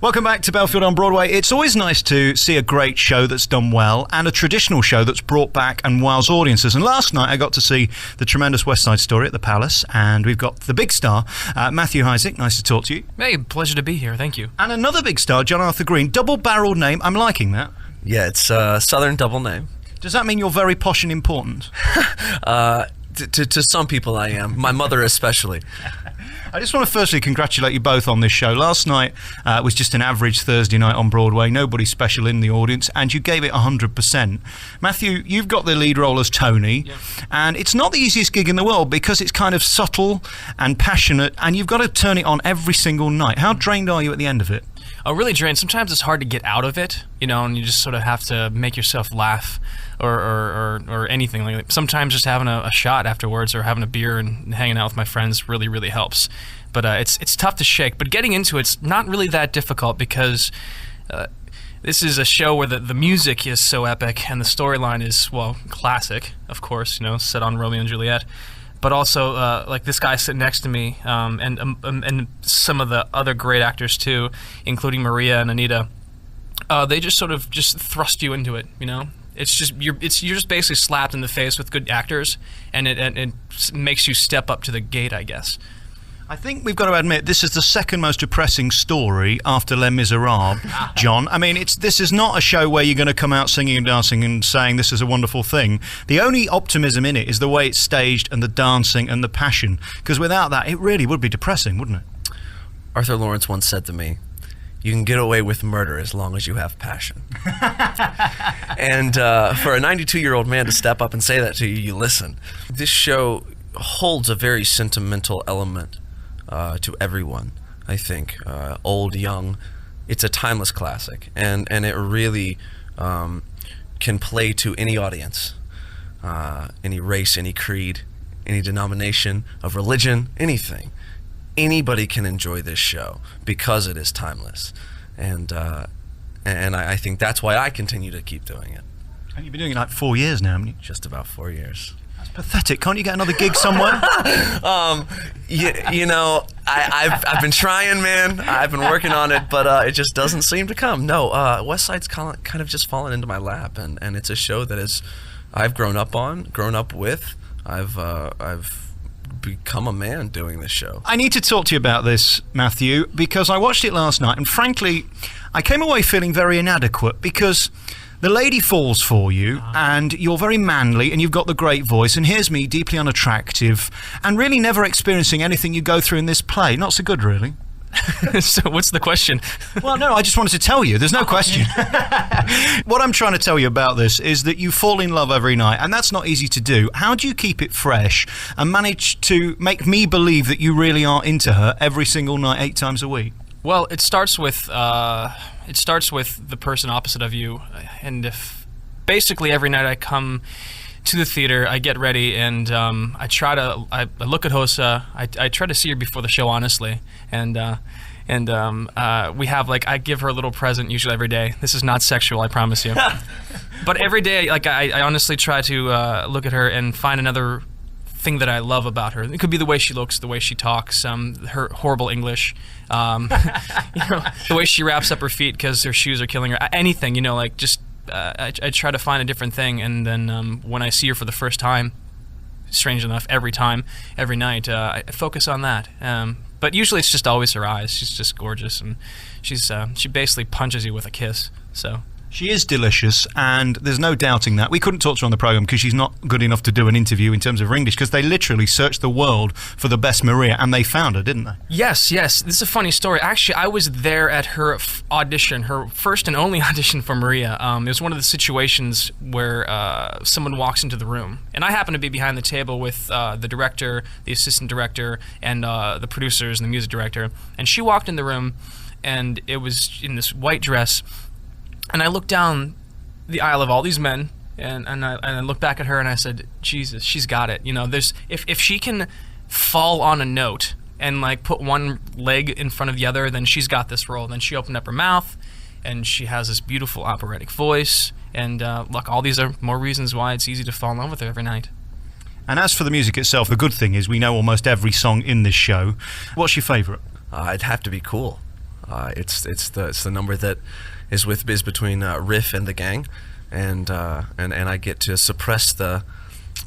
Welcome back to Belfield on Broadway. It's always nice to see a great show that's done well and a traditional show that's brought back and wows audiences. And last night I got to see the tremendous West Side Story at the Palace, and we've got the big star, Matthew Hydzik. Nice to talk to you. Hey, pleasure to be here. Thank you. And another big star, John Arthur Greene. Double-barreled name. I'm liking that. Yeah, it's a Southern double name. Does that mean you're very posh and important? To some people I am. My mother especially. I just want to firstly congratulate you both on this show. Last night was just an average Thursday night on Broadway, nobody special in the audience, and you gave it 100%. Matthew, you've got the lead role as Tony, and it's not the easiest gig in the world because it's kind of subtle and passionate, and you've got to turn it on every single night. How drained are you at the end of it? Oh, really drained. Sometimes it's hard to get out of it, and you just sort of have to make yourself laugh or anything like that. Sometimes just having a shot afterwards or having a beer and hanging out with my friends really, really helps. But it's tough to shake. But getting into it's not really that difficult because this is a show where the music is so epic and the storyline is, well, classic, of course, set on Romeo and Juliet. But also, like this guy sitting next to me, and some of the other great actors too, including Maria and Anita. They just sort of just thrust you into it. It's just you're just basically slapped in the face with good actors, and it makes you step up to the gate, I guess. I think we've got to admit this is the second most depressing story after Les Miserables, John. I mean, this is not a show where you're going to come out singing and dancing and saying this is a wonderful thing. The only optimism in it is the way it's staged and the dancing and the passion, because without that, it really would be depressing, wouldn't it? Arthur Lawrence once said to me, "You can get away with murder as long as you have passion." And for a 92-year-old man to step up and say that to you, you listen. This show holds a very sentimental element to everyone, I think, old, young. It's a timeless classic, and it really can play to any audience, any race, any creed, any denomination of religion, anything. Anybody can enjoy this show because it is timeless, and I think that's why I continue to keep doing it. And you've been doing it like 4 years now, haven't you? Just about 4 years. That's pathetic. Can't you get another gig somewhere? I've been trying, man. I've been working on it, but it just doesn't seem to come. No, West Side's kind of just fallen into my lap, and it's a show that I've grown up with. I've become a man doing this show. I need to talk to you about this, Matthew, because I watched it last night, and frankly, I came away feeling very inadequate because the lady falls for you, and you're very manly, and you've got the great voice, and here's me, deeply unattractive, and really never experiencing anything you go through in this play. Not so good, really. So what's the question? Well, no, I just wanted to tell you. There's no question. What I'm trying to tell you about this is that you fall in love every night, and that's not easy to do. How do you keep it fresh and manage to make me believe that you really are into her every single night, 8 times a week? Well, it starts with the person opposite of you, and if basically every night I come to the theater, I get ready, and I look at Hosa. I try to see her before the show, honestly, and we have I give her a little present usually every day. This is not sexual, I promise you. But every day, I honestly try to look at her and find another thing that I love about her. It could be the way she looks, the way she talks, her horrible English, the way she wraps up her feet because her shoes are killing her. Anything, I try to find a different thing, and then when I see her for the first time, strange enough, every night, I focus on that. But usually it's just always her eyes. She's just gorgeous, and she basically punches you with a kiss. So. She is delicious, and there's no doubting that. We couldn't talk to her on the programme because she's not good enough to do an interview in terms of her English, because they literally searched the world for the best Maria, and they found her, didn't they? Yes. This is a funny story. Actually, I was there at her audition, her first and only audition for Maria. It was one of the situations where someone walks into the room, and I happen to be behind the table with the director, the assistant director, and the producers and the music director, and she walked in the room, and it was in this white dress. And I looked down the aisle of all these men, and I looked back at her, and I said, Jesus, she's got it. If she can fall on a note and put one leg in front of the other, then she's got this role. Then she opened up her mouth, and she has this beautiful operatic voice. And look, all these are more reasons why it's easy to fall in love with her every night. And as for the music itself, the good thing is we know almost every song in this show. What's your favourite? It'd have to be Cool. It's the number that is between Riff and the gang, and I get to suppress the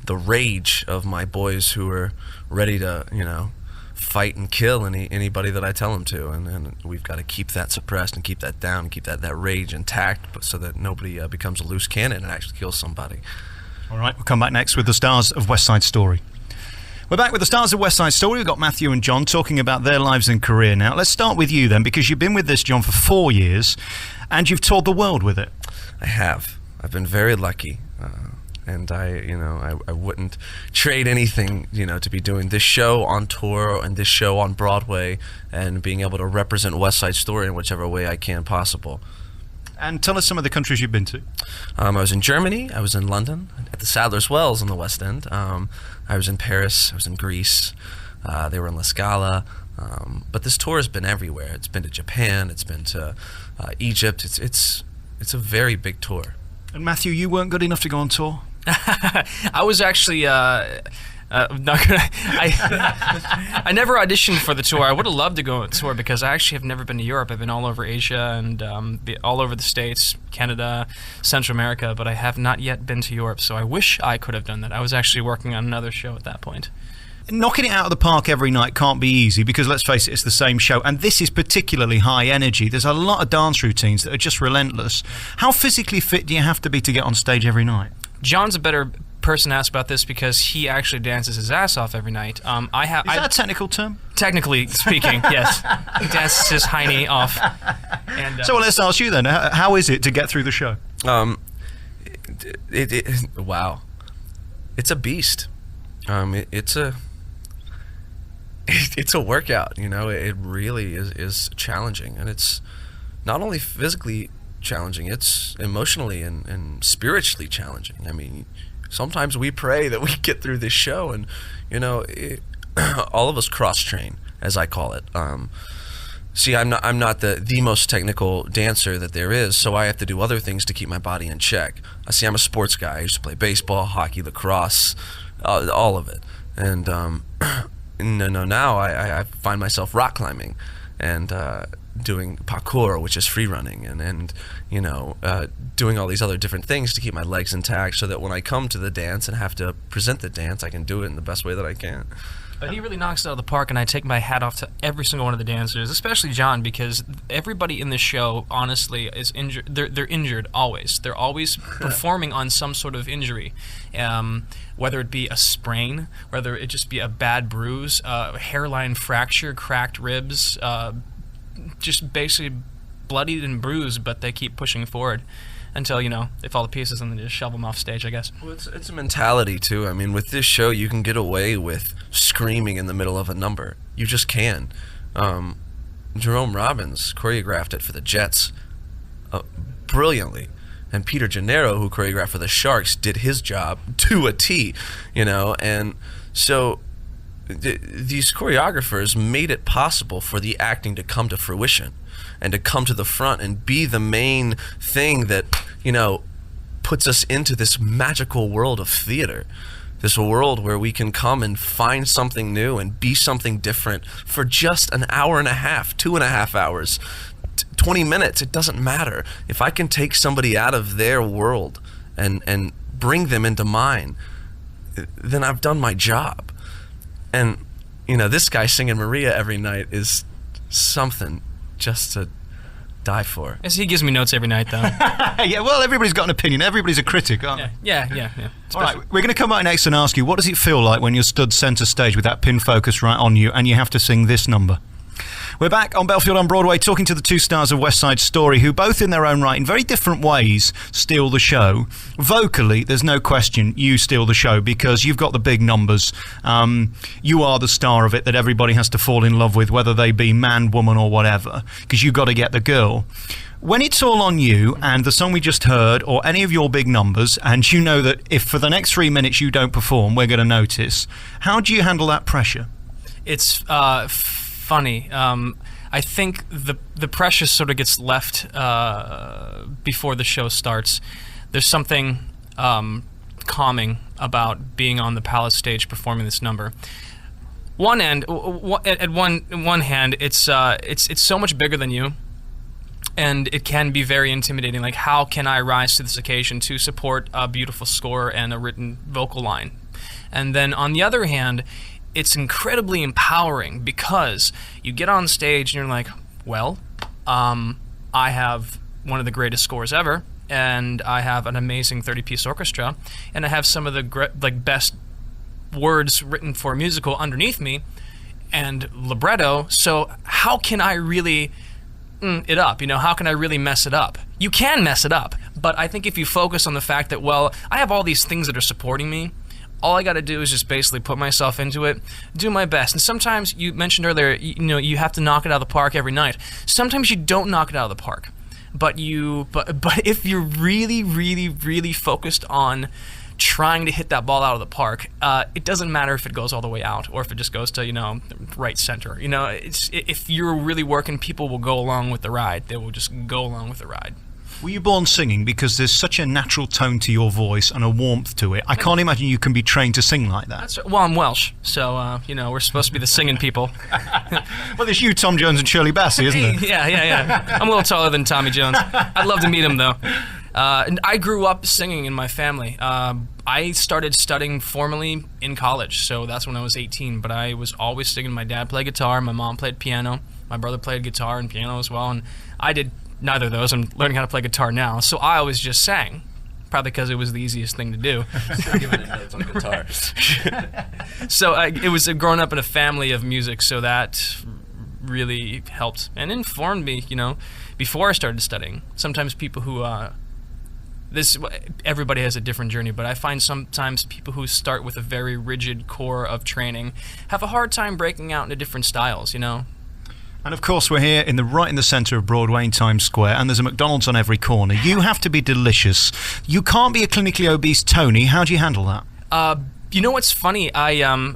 rage of my boys who are ready to fight and kill anybody that I tell them to, and we've got to keep that suppressed and keep that down, and keep that rage intact, but so that nobody becomes a loose cannon and actually kills somebody. All right, we'll come back next with the stars of West Side Story. We're back with the stars of West Side Story. We've got Matthew and John talking about their lives and career now. Let's start with you then, because you've been with this, John, for 4 years, and you've toured the world with it. I have. I've been very lucky, and I wouldn't trade anything, to be doing this show on tour and this show on Broadway and being able to represent West Side Story in whichever way I can possible. And tell us some of the countries you've been to. I was in Germany, I was in London, at the Sadler's Wells in the West End. I was in Paris, I was in Greece, they were in La Scala. But this tour has been everywhere. It's been to Japan, it's been to Egypt. It's a very big tour. And Matthew, you weren't good enough to go on tour? I was actually not gonna. I never auditioned for the tour. I would have loved to go on tour because I actually have never been to Europe. I've been all over Asia and all over the States, Canada, Central America, but I have not yet been to Europe. So I wish I could have done that. I was actually working on another show at that point. Knocking it out of the park every night can't be easy because, let's face it, it's the same show. And this is particularly high energy. There's a lot of dance routines that are just relentless. How physically fit do you have to be to get on stage every night? John's a better person to ask about this because he actually dances his ass off every night. Is that a technical term? Technically speaking, yes. He dances his hiney off. And, so let's ask you then, how is it to get through the show? Wow. It's a beast. It's a workout, it really is challenging, and it's not only physically challenging, it's emotionally and spiritually challenging. I mean, sometimes we pray that we get through this show, and all of us cross-train, as I call it. See, I'm not the most technical dancer that there is, so I have to do other things to keep my body in check. See, I'm a sports guy. I used to play baseball, hockey, lacrosse, all of it, and now I find myself rock climbing and doing parkour, which is free running, and doing all these other different things to keep my legs intact so that when I come to the dance and have to present the dance, I can do it in the best way that I can. But he really knocks it out of the park, and I take my hat off to every single one of the dancers, especially John, because everybody in the show, honestly, is injured. They're injured always. They're always performing on some sort of injury, whether it be a sprain, whether it just be a bad bruise, a hairline fracture, cracked ribs, just basically bloodied and bruised, but they keep pushing forward until, they fall to pieces and then just shove them off stage, I guess. Well, it's a mentality, too. I mean, with this show, you can get away with screaming in the middle of a number. You just can. Jerome Robbins choreographed it for the Jets brilliantly. And Peter Gennaro, who choreographed for the Sharks, did his job to a T, And so these choreographers made it possible for the acting to come to fruition and to come to the front and be the main thing that, puts us into this magical world of theater. This world where we can come and find something new and be something different for just an hour and a half, 2.5 hours, 20 minutes. It doesn't matter. If I can take somebody out of their world and bring them into mine, then I've done my job. And, this guy singing Maria every night is something just to die for. Yes, he gives me notes every night, though. Yeah, well, everybody's got an opinion. Everybody's a critic, aren't they? Yeah. All right, we're going to come back next and ask you, what does it feel like when you're stood centre stage with that pin focus right on you and you have to sing this number? We're back on Belfield on Broadway talking to the two stars of West Side Story, who both in their own right, in very different ways, steal the show. Vocally, there's no question you steal the show because you've got the big numbers. You are the star of it that everybody has to fall in love with, whether they be man, woman or whatever, because you've got to get the girl. When it's all on you and the song we just heard or any of your big numbers, and you know that if for the next 3 minutes you don't perform, we're going to notice, how do you handle that pressure? It's funny. I think the pressure sort of gets left before the show starts. There's something calming about being on the Palace stage performing this number. one end, at one hand, it's so much bigger than you, and it can be very intimidating. Like, how can I rise to this occasion to support a beautiful score and a written vocal line? And then on the other hand, it's incredibly empowering because you get on stage and you're like, well, I have one of the greatest scores ever, and I have an amazing 30-piece orchestra, and I have some of the best words written for a musical underneath me, and libretto. So how can I really it up? How can I really mess it up? You can mess it up, but I think if you focus on the fact that, well, I have all these things that are supporting me, all I got to do is just basically put myself into it, do my best. And sometimes, you mentioned earlier, you have to knock it out of the park every night. Sometimes you don't knock it out of the park, but if you're really, really, really focused on trying to hit that ball out of the park, it doesn't matter if it goes all the way out or if it just goes to right center. If you're really working, people will go along with the ride. They will just go along with the ride. Were you born singing? Because there's such a natural tone to your voice and a warmth to it. I can't imagine you can be trained to sing like that. Well, I'm Welsh, so we're supposed to be the singing people. Well, there's you, Tom Jones, and Shirley Bassey, isn't there? Yeah. I'm a little taller than Tommy Jones. I'd love to meet him, though. And I grew up singing in my family. I started studying formally in college, so that's when I was 18. But I was always singing. My dad played guitar, my mom played piano, my brother played guitar and piano as well, and I did neither of those. I'm learning how to play guitar now, so I always just sang, probably because it was the easiest thing to do. Still giving it notes on guitar. So it was growing up in a family of music, so that really helped and informed me, before I started studying. Sometimes people who everybody has a different journey, but I find sometimes people who start with a very rigid core of training have a hard time breaking out into different styles, And of course, we're here right in the centre of Broadway in Times Square, and there's a McDonald's on every corner. You have to be delicious. You can't be a clinically obese Tony. How do you handle that? You know what's funny? I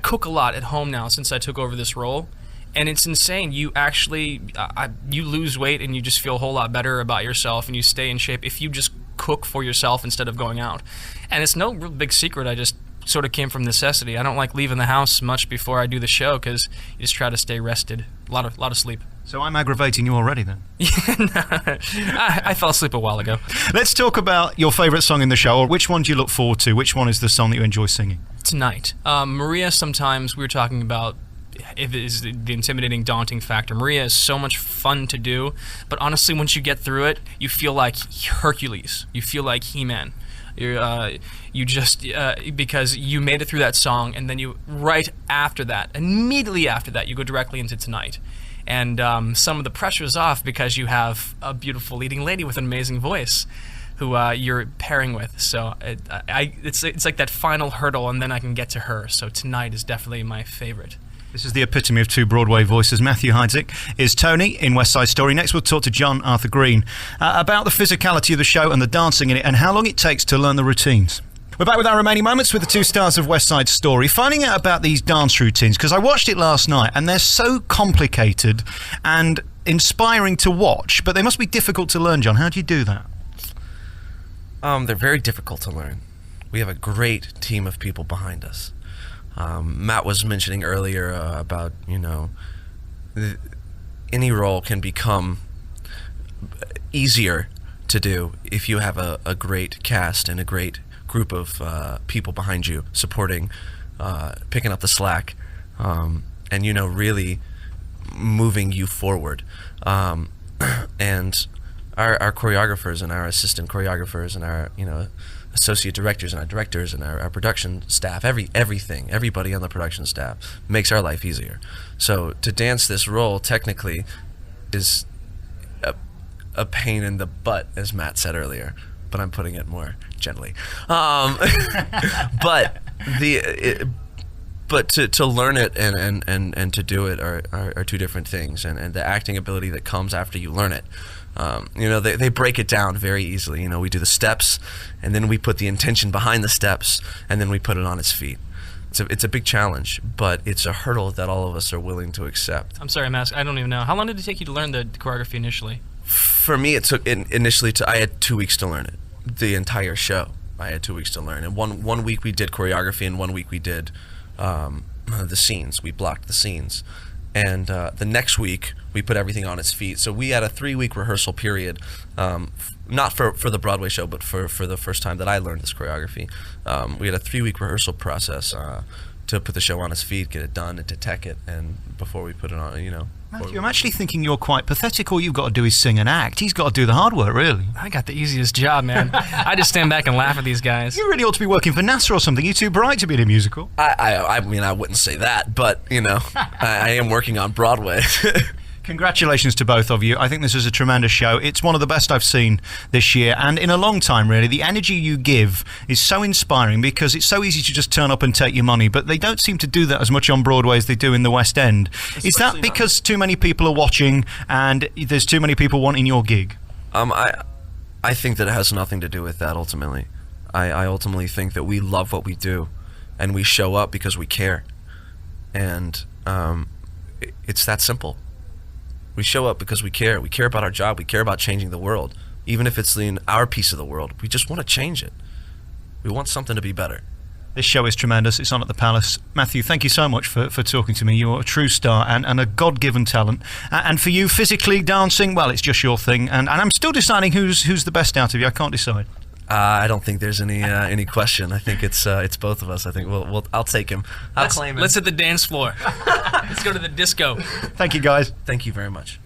cook a lot at home now since I took over this role, and it's insane. You actually you lose weight and you just feel a whole lot better about yourself, and you stay in shape if you just cook for yourself instead of going out. And it's no real big secret. I just sort of came from necessity. I don't like leaving the house much before I do the show because you just try to stay rested. A lot of sleep. So I'm aggravating you already then? I fell asleep a while ago. Let's talk about your favourite song in the show, or which one do you look forward to? Which one is the song that you enjoy singing? Tonight. Maria, sometimes we were talking about if it is the intimidating, daunting factor. Maria is so much fun to do, but honestly, once you get through it, you feel like Hercules. You feel like He-Man. You just because you made it through that song, and then immediately after that, you go directly into Tonight, and some of the pressure is off because you have a beautiful leading lady with an amazing voice, who you're pairing with. So it's like that final hurdle, and then I can get to her. So Tonight is definitely my favorite. This is the epitome of two Broadway voices. Matthew Hydzik is Tony in West Side Story. Next we'll talk to John Arthur Greene about the physicality of the show and the dancing in it and how long it takes to learn the routines. We're back with our remaining moments with the two stars of West Side Story, finding out about these dance routines, because I watched it last night and they're so complicated and inspiring to watch, but they must be difficult to learn, John. How do you do that? They're very difficult to learn. We have a great team of people behind us. Matt was mentioning earlier about, any role can become easier to do if you have a great cast and a great group of people behind you supporting, picking up the slack, and, really moving you forward. And our choreographers and our assistant choreographers and our, associate directors and our directors and our production staff, everybody on the production staff makes our life easier. So to dance this role technically is a pain in the butt, as Matt said earlier, but I'm putting it more gently. But to learn it and to do it are two different things, and the acting ability that comes after you learn it. They break it down very easily. We do the steps, and then we put the intention behind the steps, and then we put it on its feet. It's a big challenge, but it's a hurdle that all of us are willing to accept. I'm sorry, I'm asking. I don't even know. How long did it take you to learn the choreography initially? For me, it took I had 2 weeks to learn it. The entire show, I had 2 weeks to learn. And one week we did choreography, and 1 week we did the scenes. We blocked the scenes. And the next week, we put everything on its feet. So we had a 3-week rehearsal period, not for the Broadway show, but for the first time that I learned this choreography. We had a 3-week rehearsal process to put the show on its feet, get it done, and to tech it, and before we put it on, Matthew, I'm actually thinking you're quite pathetic. All you've got to do is sing and act. He's got to do the hard work, really. I got the easiest job, man. I just stand back and laugh at these guys. You really ought to be working for NASA or something. You're too bright to be in a musical. I mean, I wouldn't say that, but, I am working on Broadway. Congratulations to both of you. I think this is a tremendous show. It's one of the best I've seen this year, and in a long time, really. The energy you give is so inspiring because it's so easy to just turn up and take your money, but they don't seem to do that as much on Broadway as they do in the West End. Is that because too many people are watching and there's too many people wanting your gig? I think that it has nothing to do with that, ultimately. I ultimately think that we love what we do, and we show up because we care. And it's that simple. We show up because we care. We care about our job. We care about changing the world. Even if it's in our piece of the world, we just want to change it. We want something to be better. This show is tremendous. It's on at the Palace. Matthew, thank you so much for talking to me. You're a true star and a God-given talent. And for you, physically dancing, well, it's just your thing. And I'm still deciding who's the best out of you. I can't decide. I don't think there's any question. I think it's both of us. I think I'll take him. I'll claim him. Let's hit the dance floor. Let's go to the disco. Thank you, guys. Thank you very much.